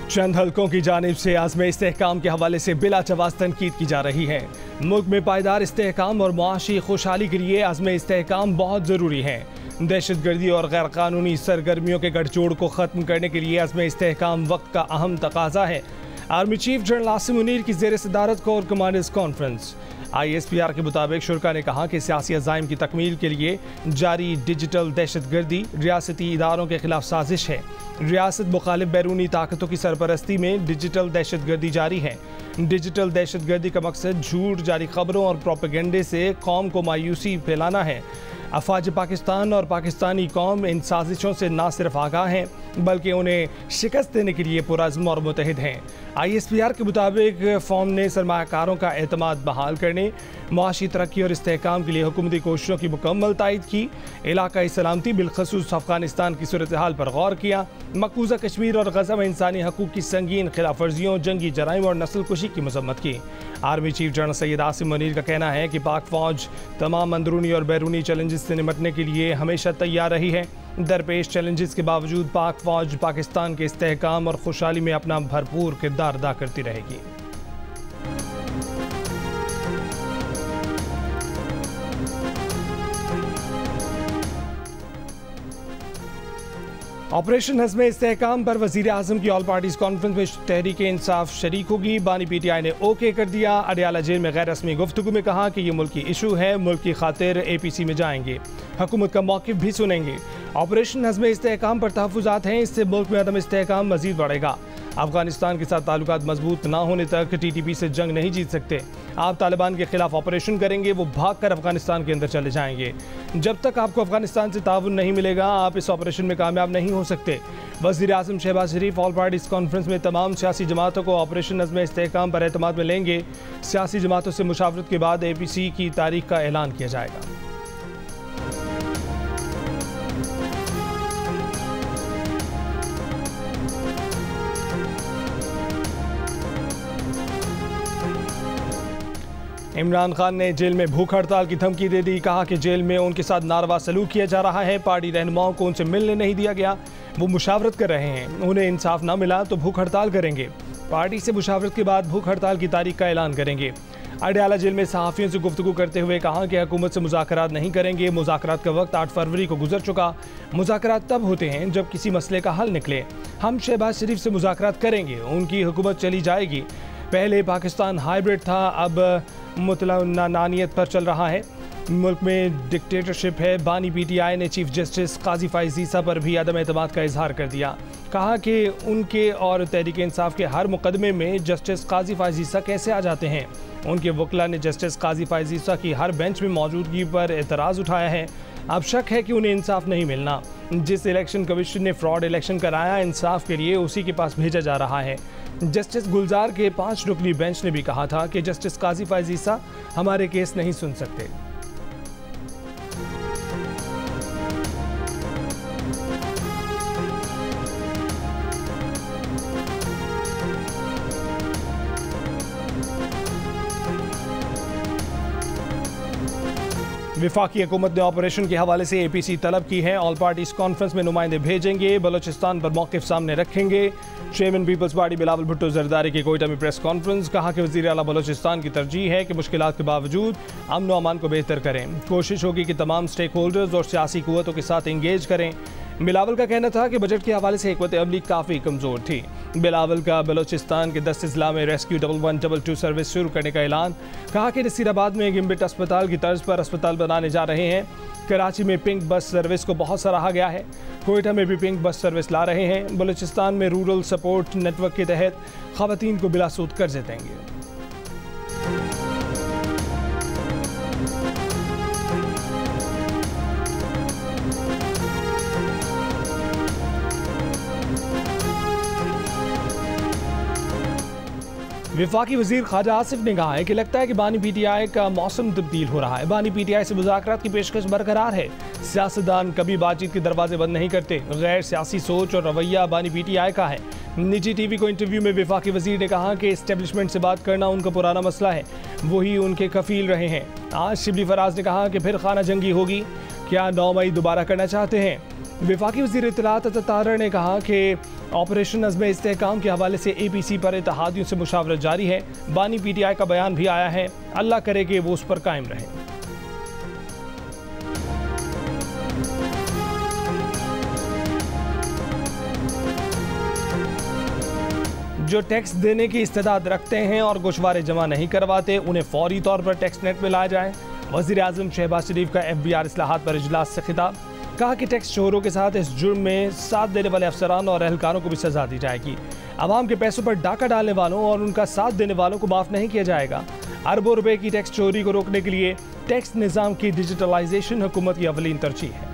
चंद हल्कों की जानिब से आज़म इस्तेहकाम के हवाले से बिलाजवाज़ तनकीद की जा रही है। मुल्क में पायदार इस्तेहकाम और मुआशी खुशहाली के लिए आज़म इस्तेहकाम बहुत ज़रूरी है। दहशत गर्दी और गैर कानूनी सरगर्मियों के गठजोड़ को ख़त्म करने के लिए आज़म इस्तेहकाम वक्त का अहम तकाजा है। Army chief general Asim Munir की ज़ेर सदारत कोर कमांडर्स कॉन्फ्रेंस। ISPR के मुताबिक शुरा ने कहा कि सियासी अज़ाइम की तकमील के लिए जारी डिजिटल दहशत गर्दी रियासती इदारों के खिलाफ साजिश है। रियासत मुखालिफ बैरूनी ताकतों की सरपरस्ती में डिजिटल दहशत गर्दी जारी है। डिजिटल दहशत गर्दी का मकसद झूठ, जारी खबरों और प्रोपेगेंडे से कौम को मायूसी फैलाना है। अफवाज पाकिस्तान और पाकिस्तानी कौम इन साजिशों से न सिर्फ आगाह हैं बल्कि उन्हें शिकस्त देने के लिए पुरज़्म और मुतहिद हैं। ISPR के मुताबिक फॉर्म ने सरमायाकारों का एतमाद बहाल करने, मुआशी तरक्की और इस्तेहकाम के लिए हुकूमती कोशिशों की मुकम्मल तायद की, इलाकाई सलामती बिलखसूस अफगानिस्तान की सूरत हाल पर गौर किया, मकबूजा कश्मीर और गज़ा में इंसानी हकूक़ की संगीन खिलाफ वर्जियों, जंगी जराइम और नस्ल कुशी की मजम्मत की। Army chief general Syed Asim Munir का कहना है कि पाक फौज तमाम अंदरूनी और बैरूनी चैलेंजेस से निपटने के लिए हमेशा तैयार रही है। दरपेश चैलेंजेस के बावजूद पाक फौज पाकिस्तान के इस्तेहकाम और खुशहाली में अपना भरपूर किरदार अदा करती रहेगी। ऑपरेशन हज़्म इस्तेहकाम पर वज़ीर आज़म की ऑल पार्टीज़ कॉन्फ्रेंस में तहरीक इंसाफ शरीक होगी। बानी PTI ने ओके कर दिया। अडियाला जेल में गैर रस्मी गुफ्तगू में कहा कि ये मुल्की इशू है, मुल्क की खातिर APC में जाएंगे, हुकूमत का मौक़िफ़ भी सुनेंगे। ऑपरेशन हज़्म इस्तेहकाम पर तहफ़्फ़ुज़ात हैं, इससे मुल्क में अदम इस्तेहकाम मज़ीद बढ़ेगा। अफगानिस्तान के साथ ताल्लुकात मजबूत ना होने तक TTP से जंग नहीं जीत सकते। आप तालिबान के खिलाफ ऑपरेशन करेंगे, वो भाग कर अफगानिस्तान के अंदर चले जाएंगे। जब तक आपको अफगानिस्तान से ताउन नहीं मिलेगा, आप इस ऑपरेशन में कामयाब नहीं हो सकते। वज़ीर आज़म शहबाज शरीफ ऑल पार्टीज़ कॉन्फ्रेंस में तमाम सियासी जमातों को ऑपरेशन हज़्म इस्तेहकाम पर एतमाद में लेंगे। सियासी जमातों से मुशावरत के बाद APC की तारीख का ऐलान किया जाएगा। इमरान खान ने जेल में भूख हड़ताल की धमकी दे दी। कहा कि जेल में उनके साथ नारवा सलूक किया जा रहा है। पार्टी रहनुमाओं को उनसे मिलने नहीं दिया गया, वो मुशावरत कर रहे हैं। उन्हें इंसाफ ना मिला तो भूख हड़ताल करेंगे। पार्टी से मुशावरत के बाद भूख हड़ताल की तारीख का ऐलान करेंगे। अडियाला जेल में सहाफ़ियों से गुफ्तगू करते हुए कहा कि हुकूमत से मुज़ाकरात नहीं करेंगे। मुज़ाकरात का वक्त 8 फरवरी को गुजर चुका। मुज़ाकरात तब होते हैं जब किसी मसले का हल निकले। हम शहबाज शरीफ से मुज़ाकरात करेंगे, उनकी हुकूमत चली जाएगी। पहले पाकिस्तान हाइब्रिड था, अब मुतलनानियत पर चल रहा है। मुल्क में डिक्टेटरशिप है। बानी PTI ने चीफ जस्टिस काजी फ़ाइज़ ईसा पर भी अदम एतमाद का इजहार कर दिया। कहा कि उनके और तहरीक इंसाफ के हर मुकदमे में जस्टिस काजी फ़ाइज़ ईसा कैसे आ जाते हैं। उनके वकला ने जस्टिस काजी फ़ाइज़ ईसा की हर बेंच में मौजूदगी पर एतराज़ उठाया है। अब शक है कि उन्हें इंसाफ नहीं मिलना। जिस इलेक्शन कमीशन ने फ्रॉड इलेक्शन कराया, इंसाफ के लिए उसी के पास भेजा जा रहा है। जस्टिस गुलजार के 5 रुकनी बेंच ने भी कहा था कि जस्टिस काजी फ़ाइज़ ईसा हमारे केस नहीं सुन सकते। वफाकी हुकूमत ने ऑपरेशन के हवाले से APC तलब की है। ऑल पार्टीज़ कॉन्फ्रेंस में नुमाइंदे भेजेंगे, बलोचिस्तान पर मौक़िफ़ सामने रखेंगे। चेयरमैन पीपल्स पार्टी बिलावल भुट्टो जरदारी की कोयटा में प्रेस कॉन्फ्रेंस। कहा कि वज़ीर आला बलोचिस्तान की तरजीह है कि मुश्किलात के बावजूद अमन व अमान को बेहतर करें। कोशिश होगी कि तमाम स्टेक होल्डर्स और सियासी क़ुव्वतों के साथ इंगेज करें। बिलावल का कहना था कि बजट के हवाले से हिकमत अमली काफ़ी कमज़ोर थी। बिलावल का बलोचिस्तान के 10 अजला में रेस्क्यू 1122 सर्विस शुरू करने का ऐलान। कहा कि नसीराबाद में गिम्बिट अस्पताल की तर्ज पर अस्पताल बनाने जा रहे हैं। कराची में पिंक बस सर्विस को बहुत सराहा गया है। कोयटा में भी पिंक बस सर्विस ला रहे हैं। बलोचिस्तान में रूरल सपोर्ट नेटवर्क के तहत ख़वातीन को बिलासूद कर्जे देंगे। वफाकी वज़ीर ख्वाजा आसिफ ने कहा है कि लगता है कि बानी PTI का मौसम तब्दील हो रहा है। बानी PTI से मुज़ाकरात की पेशकश बरकरार है। सियासतदान कभी बातचीत के दरवाजे बंद नहीं करते। गैर सियासी सोच और रवैया बानी PTI का है। निजी TV को इंटरव्यू में वफाकी वज़ीर ने कहा कि इस्टेब्लिशमेंट से बात करना उनका पुराना मसला है, वही उनके कफ़ील रहे हैं। आज शिबली फराज ने कहा कि फिर खाना जंगी होगी, क्या 9 मई दोबारा करना चाहते हैं। वफाकी वज़ीर इत्तलात तारर ने कहा कि ऑपरेशन अज़्म इस्तेहकाम के हवाले से APC पर इत्तेहादियों से मुशावरत जारी है। बानी PTI का बयान भी आया है, अल्लाह करे कि वो उस पर कायम रहे। जो टैक्स देने की इस्तेदाद रखते हैं और गोशवारे जमा नहीं करवाते, उन्हें फौरी तौर पर टैक्स नेट में लाया जाए। वज़ीर आज़म शहबाज शरीफ का FBR इस्लाहात पर इजलास से खिताब। कहा कि टैक्स चोरों के साथ इस जुर्म में साथ देने वाले अफसरान और एहलकारों को भी सजा दी जाएगी। आवाम के पैसों पर डाका डालने वालों और उनका साथ देने वालों को माफ़ नहीं किया जाएगा। अरबों रुपए की टैक्स चोरी को रोकने के लिए टैक्स निज़ाम की डिजिटलाइजेशन हुकूमत की अवलीन तरजीह है।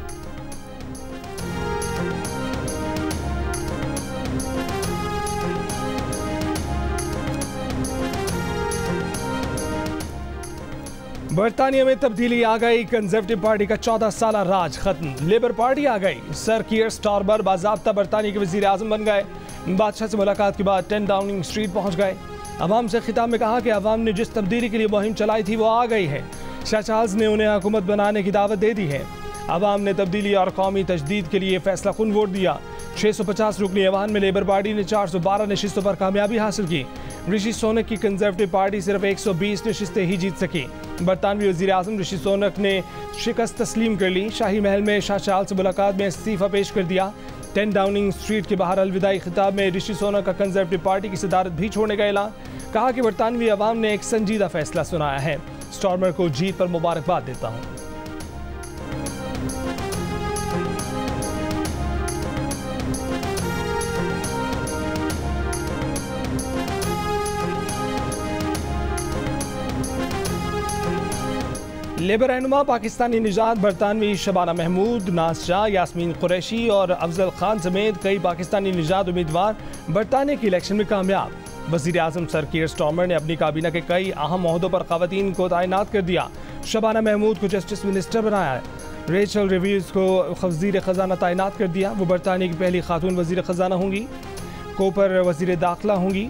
बरतानिया में तब्दीली आ गई। कंजर्वेटिव पार्टी का 14 साल राज खत्म। लेबर पार्टी आ गई। सर कीयर स्टारमर बाज़ाब्ता बरतानिया के वज़ीर आज़म बन गए। बादशाह से मुलाकात के बाद 10 डाउनिंग स्ट्रीट पहुंच गए। अवाम से खिताब में कहा कि अवाम ने जिस तब्दीली के लिए मुहिम चलाई थी वो आ गई है। शाह चार्ल्स ने उन्हें हुकूमत बनाने की दावत दे दी है। अवाम ने तब्दीली और कौमी तजदीद के लिए फैसला कुन वोट दिया। 650 रुकनी ऐवान में लेबर पार्टी ने 412 नशिस्तों पर कामयाबी हासिल की। ऋषि सोनक की कंजर्वेटिव पार्टी सिर्फ 120 नशिस्तें ही जीत सकी। बरतानवी वज़ीर आज़म ऋषि सोनक ने शिकस्त तस्लीम कर ली। शाही महल में शाह चार्ल्स से मुलाकात में इस्तीफ़ा पेश कर दिया। 10 डाउनिंग स्ट्रीट के बाहर अलविदाई खिताब में ऋषि सोनक का कंजर्वेटिव पार्टी की सदारत भी छोड़ने का ऐलान। कहा कि बरतानवी अवाम ने एक संजीदा फैसला सुनाया है। स्टारमर को जीत पर मुबारकबाद देता हूँ। लेबर रहनुमा पाकिस्तानी निजात बरतानवी शबाना महमूद, नाज शाह, यास्मीन कुरैशी और अफजल खान समेत कई पाकिस्तानी निजात उम्मीदवार बरतानिया की इलेक्शन में कामयाब। वज़ीर आज़म सर कीयर स्टारमर ने अपनी काबीना के कई अहम ओहदों पर ख़वातीन को तैनात कर दिया। शबाना महमूद को जस्टिस मिनिस्टर बनाया है। रेचल रिव्यूज़ को वज़ीर ख़जाना तैनात कर दिया। वो बरतानिया की पहली खातून वज़ीर ख़जाना होंगी। कोपर वज़ीर दाखिला होंगी।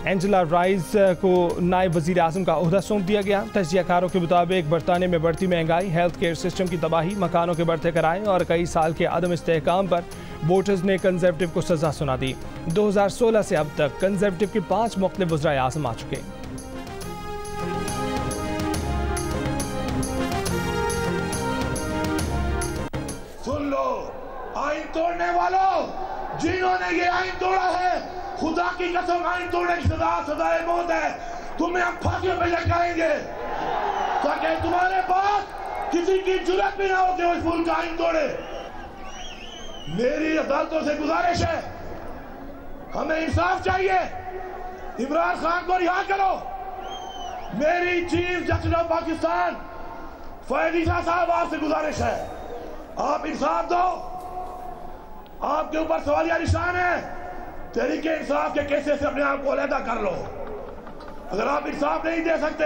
एंजेला राइस को नायब वज़ीर आज़म का ओहदा सौंप दिया गया। तजियाकारों के मुताबिक बरतानिया में बढ़ती महंगाई, हेल्थ केयर सिस्टम की तबाही, मकानों के बढ़ते किराए और कई साल के अदम इस्तेहकाम पर वोटर्स ने कंजर्वेटिव को सजा सुना दी। 2016 से अब तक कंजर्वेटिव के 5 मुख्तलिफ वज़ीर आज़म आ चुके। सुन लो, आइन तोड़ने वालों, जिन्होंने ये आइन तोड़ा है, खुदा की कसम आइन तोड़ने की सजाए मौत है। तुम्हें हम फांसियों पे लटकाएंगे ताकि तुम्हारे पास किसी की जुर्रत भी ना हो कि वो इस मुल्क का आइन तोड़े। मेरी अदालतों से गुजारिश है, हमें इंसाफ चाहिए। इमरान खान को रिहा करो। मेरी chief justice of Pakistan Faez Isa साहब आपसे गुजारिश है, आप इंसाफ दो। आपके ऊपर सवालिया निशान है। तहरीके इंसाफ के केसेस से अपने आप को अलहदा कर लो। अगर आप इंसाफ नहीं दे सकते,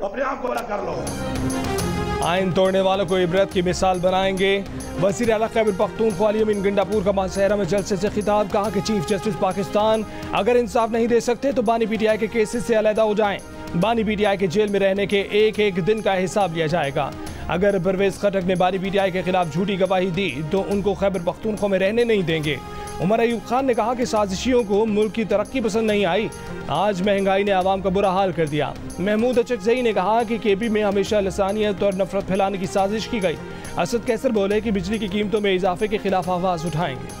अपने आप को अलग कर लो। आइन तोड़ने वालों को इबरत की मिसाल बनाएंगे। वज़ीर आला खैबर पख्तूनख्वा अली अमीन गंडापुर का माहशहरा में जलसे से खिताब। कहा कि चीफ जस्टिस पाकिस्तान अगर इंसाफ नहीं दे सकते तो बानी PTI के केसेस से अलहदा हो जाएं। बानी PTI के जेल में रहने के एक एक दिन का हिसाब लिया जाएगा। अगर परवेज खटक ने बानी PTI के खिलाफ झूठी गवाही दी तो उनको खैबर पख्तूनख्वा में रहने नहीं देंगे। उमर अयूब खान ने कहा कि साजिशियों को मुल्क की तरक्की पसंद नहीं आई। आज महंगाई ने आवाम का बुरा हाल कर दिया। महमूद अचकजई ने कहा कि KP में हमेशा लसानियत और नफरत फैलाने की साजिश की गई। असद कैसर बोले कि बिजली की कीमतों में इजाफे के खिलाफ आवाज उठाएंगे।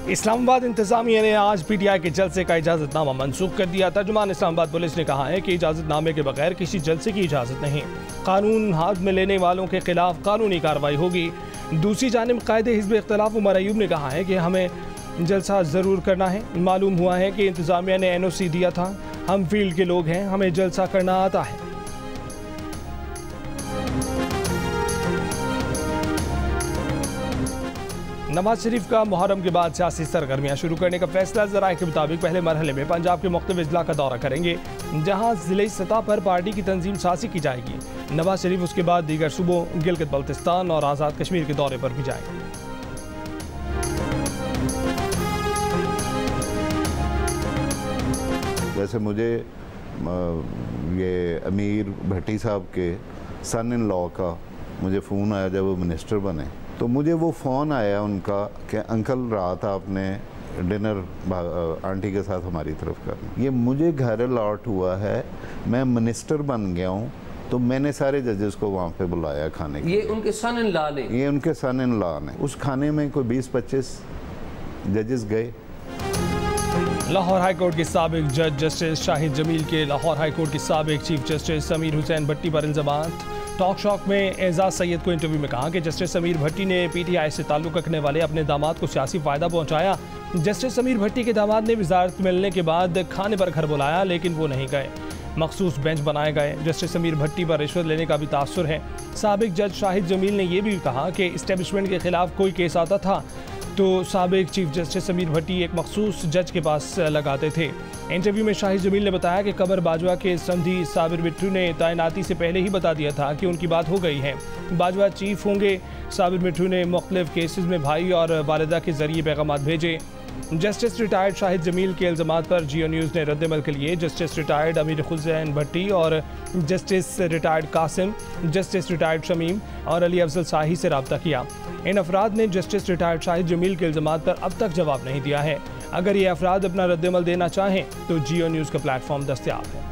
इस्लामाबाद इंतजामिया ने आज PTI के जलसे का इजाज़तनामा मनसूख कर दिया। तर्जुमान इस्लामाबाद पुलिस ने कहा है कि इजाज़तनामे के बगैर किसी जलसे की इजाज़त नहीं। कानून हाथ में लेने वालों के खिलाफ कानूनी कार्रवाई होगी। दूसरी जानिब कायदे हिज़्ब इख्तिलाफ उमर अयूब ने कहा है कि हमें जलसा ज़रूर करना है। मालूम हुआ है कि इंतजामिया ने NOC दिया था। हम फील्ड के लोग हैं, हमें जलसा करना आता है। नवाज शरीफ का मुहर्रम के बाद सियासी सरगर्मियां शुरू करने का फैसला। ज़राए के मुताबिक पहले मरहले में पंजाब के मुख्तलिफ अजला का दौरा करेंगे, जहां ज़िले सतह पर पार्टी की तंजीम साजी की जाएगी। नवाज शरीफ उसके बाद दीगर सूबों गिलगित बल्तिस्तान और आज़ाद कश्मीर के दौरे पर भी जाएंगे। वैसे मुझे ये अमीर भट्टी साहब के सन इन लॉ का मुझे फ़ोन आया जब वो मिनिस्टर बने, तो मुझे वो फ़ोन आया उनका कि अंकल रात आपने डिनर आंटी के साथ हमारी तरफ करना। ये मुझे घर अलॉट हुआ है, मैं मिनिस्टर बन गया हूँ, तो मैंने सारे जजेस को वहाँ पे बुलाया खाने के। ये उनके सन इन लॉ ने? ये उनके सन इन लॉ ने। उस खाने में कोई 20-25 जजेस गए। लाहौर हाई कोर्ट के साबिक जज जस्टिस शाहिद जमील के लाहौर हाई कोर्ट के साबिक चीफ जस्टिस समीर हुसैन भट्टी पर इल्जामात। टॉक शॉक में एजाज सैयद को इंटरव्यू में कहा कि जस्टिस समीर भट्टी ने पीटीआई से ताल्लुक रखने वाले अपने दामाद को सियासी फ़ायदा पहुंचाया। जस्टिस समीर भट्टी के दामाद ने वजारत मिलने के बाद खाने पर घर बुलाया, लेकिन वो नहीं गए। मखसूस बेंच बनाए गए। जस्टिस समीर भट्टी पर रिश्वत लेने का भी तासुर है। साबिक जज शाहिद जमील ने यह भी कहा कि इस्टेब्लिशमेंट के खिलाफ कोई केस आता था तो साबिक चीफ जस्टिस समीर भट्टी एक मखसूस जज के पास लगाते थे। इंटरव्यू में शाहिद जमील ने बताया कि कमर बाजवा के समधी साबिर मिट्टू ने तैनाती से पहले ही बता दिया था कि उनकी बात हो गई है, बाजवा चीफ होंगे। साबिर मिट्टू ने मुख्तलिफ केसेस में भाई और वालिदा के जरिए पैगाम भेजे। जस्टिस रिटायर्ड शाहिद जमील के इल्ज़ामात पर जियो न्यूज़ ने रद्द-ए-अमल के लिए जस्टिस रिटायर्ड अमीर हुसैन भट्टी और justice retired Qasim, justice retired Shamim और अली अफजल शाही से रब्ता किया। इन अफराद ने जस्टिस रिटायर्ड शाहिद जमील के इल्ज़ामात पर अब तक जवाब नहीं दिया है। अगर ये अफराद अपना रद्द-ए-अमल देना चाहें तो जियो न्यूज़ का प्लेटफॉर्म दस्तयाब है।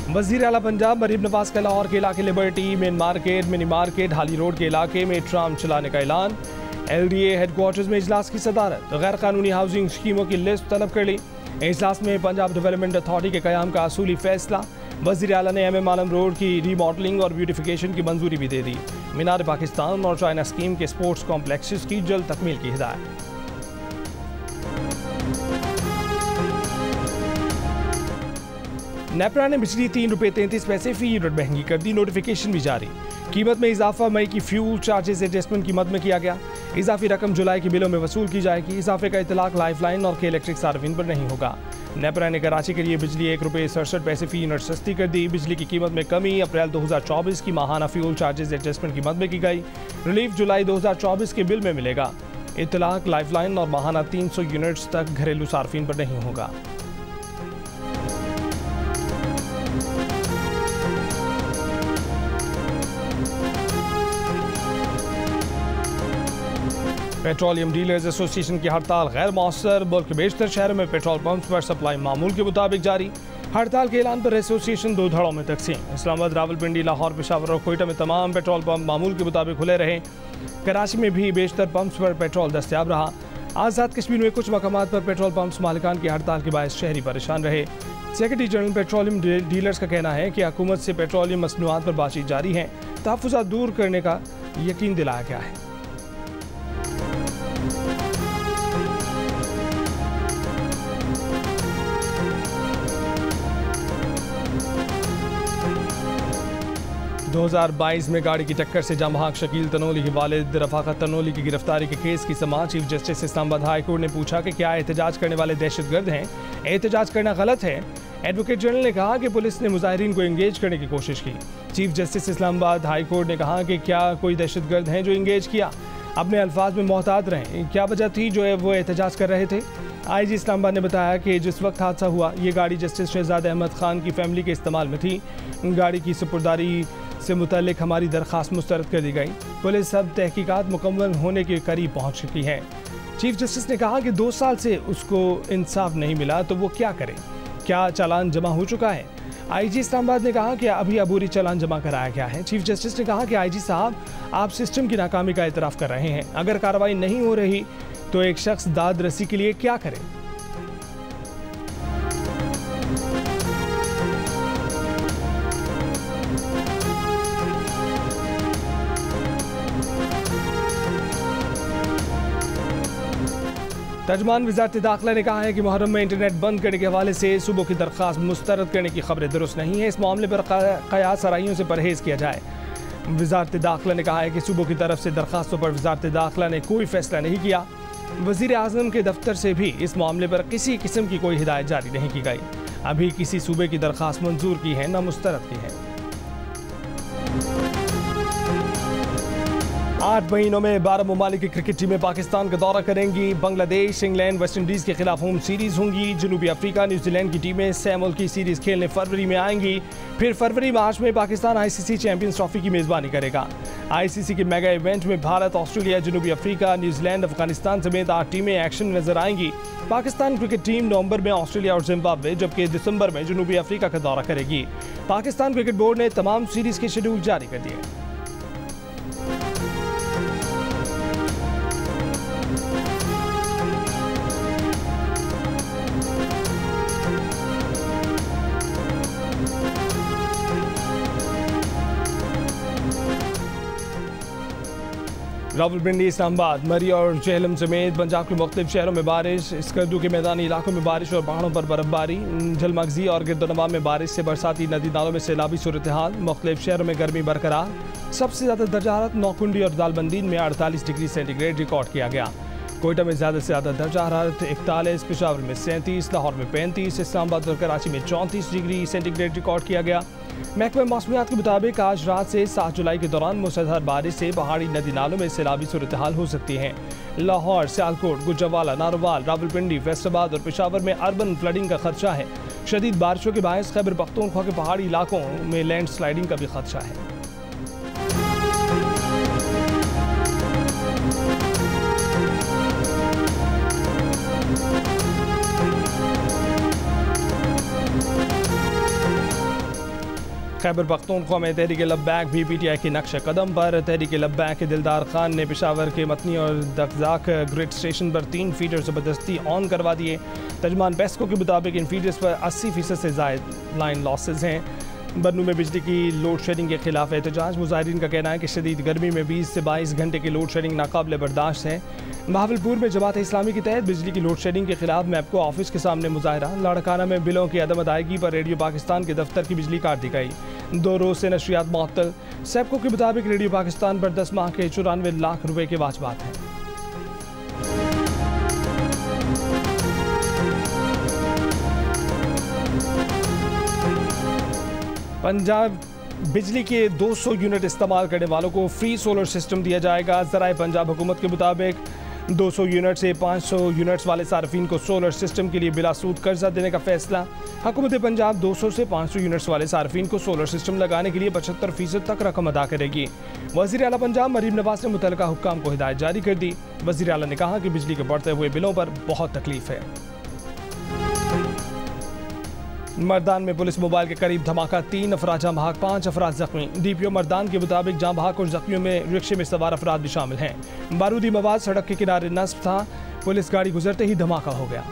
वज़ीर आला पंजाब मरीम नवाज का लाहौर के इलाके liberty, main market, mini market, हाली रोड के इलाके में ट्राम चलाने का ऐलान। LDA हेडक्वार्टर्स में इजलास की सदारत। गैर कानूनी हाउसिंग स्कीमों की लिस्ट तलब कर ली। इजलास में पंजाब डेवलपमेंट अथॉरिटी के क़याम का असूली फैसला। वज़ीर आला ने MM आलम रोड की रीमॉडलिंग और ब्यूटिफिकेशन की मंजूरी भी दे दी। मीनार पाकिस्तान और चाइना स्कीम के स्पोर्ट्स कॉम्प्लेक्सेस की जल्द तकमील की हिदायत। नेपरा ने बिजली 3 रुपये 33 पैसे फी यूनिट महंगी कर दी। नोटिफिकेशन भी जारी। कीमत में इजाफा मई की फ्यूल चार्जेस एडजस्टमेंट की मद में किया गया। इजाफी रकम जुलाई के बिलों में वसूल की जाएगी। इजाफे का इतलाक लाइफलाइन और के इलेक्ट्रिक सार्फिन पर नहीं होगा। नेपरा ने कराची के लिए बिजली 1 रुपये 67 पैसे फी यूनिट सस्ती कर दी। बिजली की कीमत में कमी अप्रैल 2024 की माहाना फ्यूल चार्जेस एडजस्टमेंट की मद में की गई। रिलीफ जुलाई 2024 के बिल में मिलेगा। इतलाक लाइफलाइन और माहाना 300 यूनिट्स तक घरेलू सार्फिन पर नहीं होगा। पेट्रोलियम डीलर्स एसोसिएशन की हड़ताल गैर मौसर। मुल्क के बेशतर शहरों में पेट्रोल पंप्स पर सप्लाई मामूल के मुताबिक जारी। हड़ताल के ऐलान पर एसोसिएशन 2 धड़ों में तकसीम। इस्लामाबाद, रावलपिंडी, लाहौर, पेशावर और कोयटा में तमाम पेट्रोल पंप मामूल के मुताबिक खुले रहे। कराची में भी बेशतर पंप्स पर पेट्रोल दस्तयाब रहा। आज़ाद कश्मीर में कुछ मकामात पर पेट्रोल पंप्स मालिकान की हड़ताल के बायस शहरी परेशान रहे। सेक्रेटरी जनरल पेट्रोलियम डीलर्स का कहना है कि हुकूमत से पेट्रोलियम मसनूआत पर बातचीत जारी है। तहफ़्फ़ुज़ात दूर करने का यकीन दिलाया गया है। दो 2022 में गाड़ी की टक्कर से जामहाक शकील तनोली के वालिद रफाकत तनोली की गिरफ्तारी के केस की समाअत chief justice Islamabad high court ने पूछा कि क्या एहतजाज करने वाले दहशतगर्द हैं? एहतजाज करना गलत है। एडवोकेट जनरल ने कहा कि पुलिस ने मुजाहिरीन को इंगेज करने की कोशिश की। Chief justice Islamabad high court ने कहा कि क्या कोई दहशतगर्द हैं जो इंगेज किया? अपने अल्फाज में मोहतात रहें। क्या वजह थी जो वो एहतजाज कर रहे थे? IG इस्लामाबाद ने बताया कि जिस वक्त हादसा हुआ ये गाड़ी जस्टिस शहजाद अहमद खान की फैमिली के इस्तेमाल में थी। गाड़ी की सुपुर्दारी से मुतल्लिक हमारी दरख्वास्त मुस्तरद कर दी गई। पुलिस अब तहकीकात मुकम्मल होने के करीब पहुंच चुकी है। चीफ जस्टिस ने कहा कि 2 साल से उसको इंसाफ नहीं मिला तो वो क्या करे? क्या चालान जमा हो चुका है? IG इस्लामाबाद ने कहा कि अभी अबूरी चालान जमा कराया गया है। चीफ जस्टिस ने कहा कि IG साहब आप सिस्टम की नाकामी का एतराफ़ कर रहे हैं। अगर कार्रवाई नहीं हो रही तो एक शख्स दाद रसी के लिए क्या करे? तर्जमान वज़ारत दाखिला ने कहा है कि मुहर्रम में इंटरनेट बंद करने के हवाले से सूबों की दरख्वास्त मुस्तरद करने की खबरें दुरुस्त नहीं है। इस मामले पर क़यास आराइयों से परहेज़ किया जाए। वज़ारत दाखिला ने कहा है कि सूबों की तरफ से दरख्वास्तों पर वज़ारत दाखिला ने कोई फैसला नहीं किया। वज़ीर आज़म के दफ्तर से भी इस मामले पर किसी किस्म की कोई हिदायत जारी नहीं की गई। अभी किसी सूबे की दरख्वास्त मंजूर की है न मुस्तरद की है। 8 महीनों में 12 ममालिक की क्रिकेट टीमें पाकिस्तान का दौरा करेंगी। बांग्लादेश, इंग्लैंड, वेस्ट इंडीज़ के खिलाफ होम सीरीज़ होंगी। जनूबी अफ्रीका, न्यूजीलैंड की टीमें सैमुअल की सीरीज़ खेलने फरवरी में आएंगी। फिर फरवरी मार्च में पाकिस्तान ICC चैंपियंस ट्रॉफी की मेज़बानी करेगा। ICC के मेगा इवेंट में भारत, ऑस्ट्रेलिया, जनूबी अफ्रीका, न्यूजीलैंड, अफगानिस्तान समेत 8 टीमें एक्शन में नजर आएंगी। पाकिस्तान क्रिकेट टीम नवंबर में ऑस्ट्रेलिया और जिम्बाब्वे, जबकि दिसंबर में जनूबी अफ्रीका का दौरा करेगी। पाकिस्तान क्रिकेट बोर्ड ने तमाम सीरीज़ के शेड्यूल जारी कर दिए। रावलपिंडी, इस्लामाबाद, मरी और झेलम समेत पंजाब के मुख्तलिफ शहरों में बारिश। स्कर्दू के मैदानी इलाकों में बारिश और पहाड़ों पर बर्फबारी। झलमगजी और गिरदोनवा में बारिश से बरसाती नदी नालों में सैलाबी सूरत हाल। मुख्तलिफ शहरों में गर्मी बरकरार। सबसे ज़्यादा दर्जा हरारत नौकुंडी और दालबंदीन में 48 डिग्री सेंटीग्रेड रिकॉर्ड किया गया। कोयटा में ज़्यादा से ज़्यादा दर्जा हरारत 41, पेशावर में 37, लाहौर में 35, इस्लामाबाद और कराची में 34 डिग्री सेंटीग्रेड रिकॉर्ड किया गया। महकमा मौसमियात के मुताबिक आज रात से 7 जुलाई के दौरान मूसलाधार बारिश से पहाड़ी नदी नालों में सैलाबी सूरत हाल हो सकती है। लाहौर, सियालकोट, गुजरावाला, नारोवाल, रावलपिंडी, फैसलाबाद और पेशावर में अर्बन फ्लडिंग का खदशा है। शदीद बारिशों के बायस खैबर पख्तूनख्वा के पहाड़ी इलाकों में लैंड स्लाइडिंग का भी खदशा है। खैबर पख्तूनख्वा में तहरीक लब्बैक भी PTI के नक्श कदम पर। तहरीक लब्बैक के दिलदार खान ने पेशावर के मतनी और दकजाक ग्रिड स्टेशन पर 3 फीडर ज़बरदस्ती ऑन करवा दिए। तर्जमान पेस्को के मुताबिक इन फीडर्स पर 80% से ज़ायद लाइन लॉसेज हैं। बन्नू में बिजली की लोड शेडिंग के खिलाफ एहतजाज। मुजाहिरीन का कहना है कि शदीद गर्मी में 20 से 22 घंटे की लोड शेडिंग नाकाबिल बर्दाश्त है। बहावलपुर में जमात इस्लामी के तहत बिजली की लोड शेडिंग के खिलाफ मैपको ऑफिस के सामने मुजाहरा। लाड़काना में बिलों की अदम अदायगी पर रेडियो पाकिस्तान के दफ्तर की बिजली काट दी गई। 2 रोज से नशरियात मुअत्तल। सेपको के मुताबिक रेडियो पाकिस्तान पर 10 माह के 94 लाख रुपए के वाजबात हैं। पंजाब बिजली के 200 यूनिट इस्तेमाल करने वालों को फ्री सोलर सिस्टम दिया जाएगा। ज़राए पंजाब हुकूमत के मुताबिक 200 यूनिट से 500 यूनिट्स वाले सार्फिन को सोलर सिस्टम के लिए बिला सूद कर्जा देने का फैसला। हुकूमत पंजाब 200 से 500 यूनिट्स वाले सार्फिन को सोलर सिस्टम लगाने के लिए 75% तक रकम अदा करेगी। वज़ीर आला पंजाब मरीम नवाज ने मुतल्लिका हुक्काम को हिदायत जारी कर दी। वज़ीर आला ने कहा कि बिजली के बढ़ते हुए बिलों पर बहुत तकलीफ है। मर्दान में पुलिस मोबाइल के करीब धमाका, 3 अफराद जाँ बहक, 5 अफराद जख्मी। DPO मर्दान के मुताबिक जाँ बहक और जख्मियों में रिक्शे में सवार अफराद भी शामिल हैं। बारूदी मवाद सड़क के किनारे नस्ब था। पुलिस गाड़ी गुजरते ही धमाका हो गया।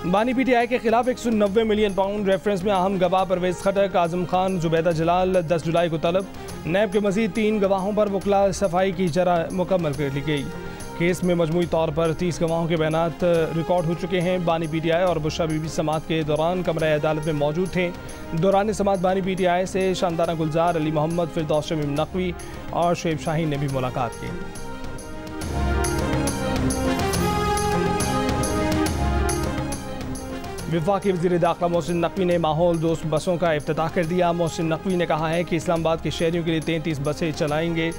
बानी PTI के खिलाफ 190 मिलियन पाउंड रेफरेंस में अहम गवाह परवेज खटक, आजम खान, जुबैदा जलाल 10 जुलाई को तलब। नैब के मजीद 3 गवाहों पर वकला सफाई की जरा मुकम्मल कर ली गई। केस में मजमूई तौर पर 30 गवाहों के बयानात रिकॉर्ड हो चुके हैं। बानी PTI और बुशरा बीबी समात के दौरान कमरा अदालत में मौजूद थे। दौरान समात बानी PTI से शानदाना गुलजार, अली मोहम्मद, फिरदौस शमीम नकवी और शुएब शाहीन ने भी मुलाकात की। वफाकी वज़ीर दाखिला मोहसिन नकवी ने माहौल दोस्त बसों का इफ्तिताह कर दिया। मोहसिन नकवी ने कहा है कि इस्लामाबाद के शहरियों के लिए 33 बसें चलाएंगे।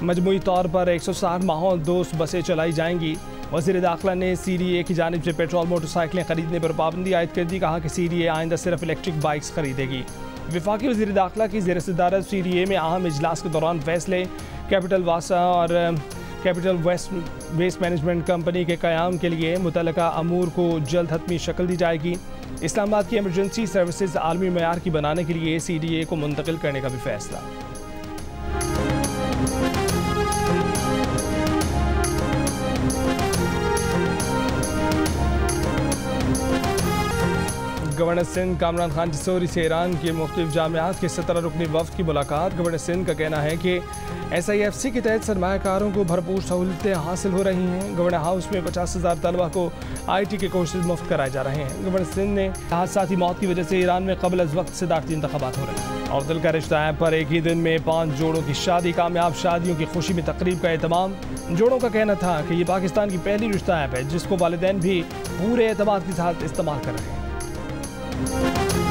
मजमूई तौर पर 160 माहौल दोस्त बसें चलाई जाएंगी। वज़ीर दाखिला ने CDA की जानिब से पेट्रोल मोटरसाइकिलें खरीदने पर पाबंदी आयद कर दी। कहा कि CDA आइंदा सिर्फ इलेक्ट्रिक बाइक्स खरीदेगी। वफाकी वज़ीर दाखिला की ज़ेर सदारत CDA में अहम इजलास के दौरान फैसले। कैपिटल वासा और कैपिटल वेस्ट मैनेजमेंट कंपनी के क़याम के लिए मुतल्लिका अमूर को जल्द हतमी शक्ल दी जाएगी। इस्लामाबाद की एमरजेंसी सर्विसेज आलमी मयार की बनाने के लिए CDA को मुंतकिल करने का भी फैसला। गवर्नर सिंध कामरान खान जसौरी से ईरान के मुख्तलिफ जामियात के 17 रुकनी वफ्द की मुलाकात। गवर्नर सिंध का कहना है कि SIFC के तहत सरमायाकारों को भरपूर सहूलतें हासिल हो रही हैं। गवर्नर हाउस में 50,000 तलबा को IT के कोर्सेज मुफ्त कराए जा रहे हैं। गवर्नर सिंध ने हादसाती मौत की वजह से ईरान में क़ब्ल अज़ वक्त सदारती इंतख़ाबात हो रहे हैं। और दिल का रिश्ता ऐप पर एक ही दिन में 5 जोड़ों की शादी, कामयाब शादियों की खुशी में तकरीब का एहतमाम। जोड़ों का कहना था कि ये पाकिस्तान की पहली रिश्ता ऐप है जिसको वालिदैन भी पूरे एतमाद के साथ इस्तेमाल कर रहे हैं।